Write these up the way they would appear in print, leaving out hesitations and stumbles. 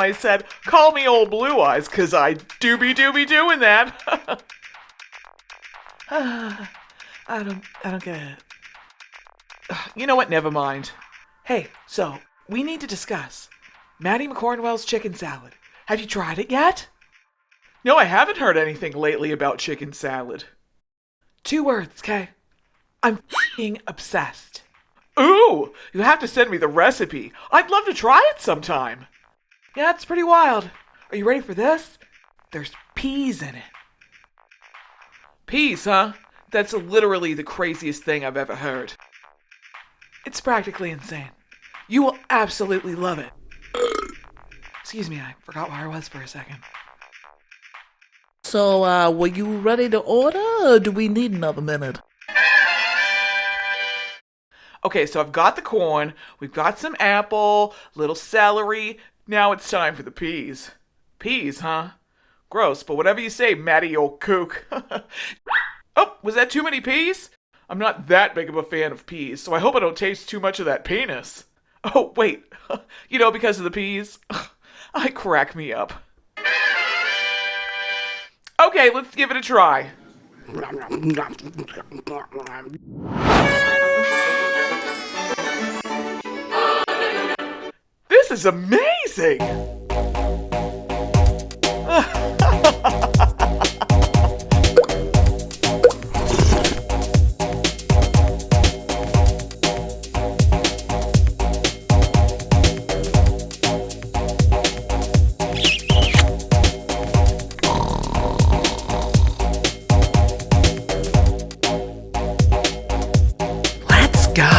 I said, call me old Blue Eyes, 'cause I do be doing that. I don't get it. You know what? Never mind. Hey, so, we need to discuss Matty McCornwell's chicken salad. Have you tried it yet? No, I haven't heard anything lately about chicken salad. 2 words, okay? I'm f***ing obsessed. Ooh, you have to send me the recipe. I'd love to try it sometime. Yeah, it's pretty wild. Are you ready for this? There's peas in it. Peas, huh? That's literally the craziest thing I've ever heard. It's practically insane. You will absolutely love it. Excuse me, I forgot where I was for a second. So, were you ready to order, or do we need another minute? Okay, so I've got the corn, we've got some apple, little celery. Now it's time for the peas. Peas, huh? Gross, but whatever you say, Matty, old kook. Oh, was that too many peas? I'm not that big of a fan of peas, so I hope I don't taste too much of that penis. Oh, wait. You know, because of the peas? I crack me up. Okay, let's give it a try. This is amazing! Let's go!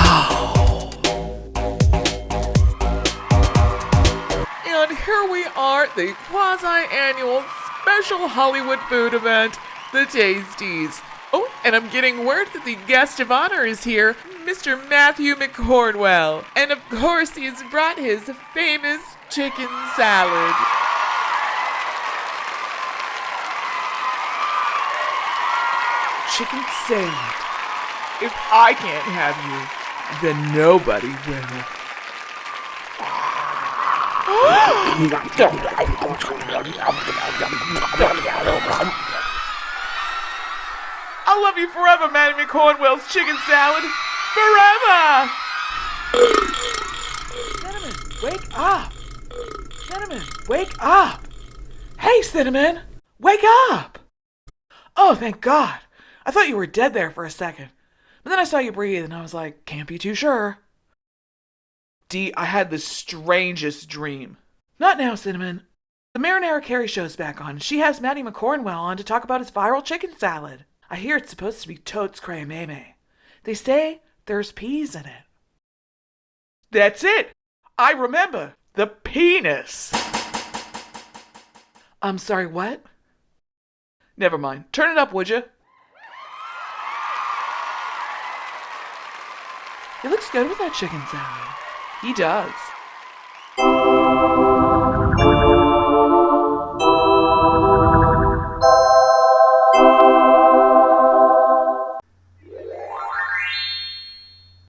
And here we are at the quasi-annual special Hollywood food event, the Tasties. Oh, and I'm getting word that the guest of honor is here, Mr. Matthew McCornwell. And of course, he has brought his famous chicken salad. Chicken salad. If I can't have you, then nobody will. I'll love you forever, Matty McCornwell's chicken salad. Forever! Cinnamon, wake up! Cinnamon, wake up! Hey, Cinnamon, wake up! Oh, thank God. I thought you were dead there for a second. But then I saw you breathe and I was like, can't be too sure. Dee, I had the strangest dream. Not now, Cinnamon. The Marinara Carey show's back on. She has Matty McCornwell on to talk about his viral chicken salad. I hear it's supposed to be totes cray meme. They say there's peas in it. That's it! I remember. The penis. I'm sorry, what? Never mind. Turn it up, would you? He looks good with that chicken salad. He does.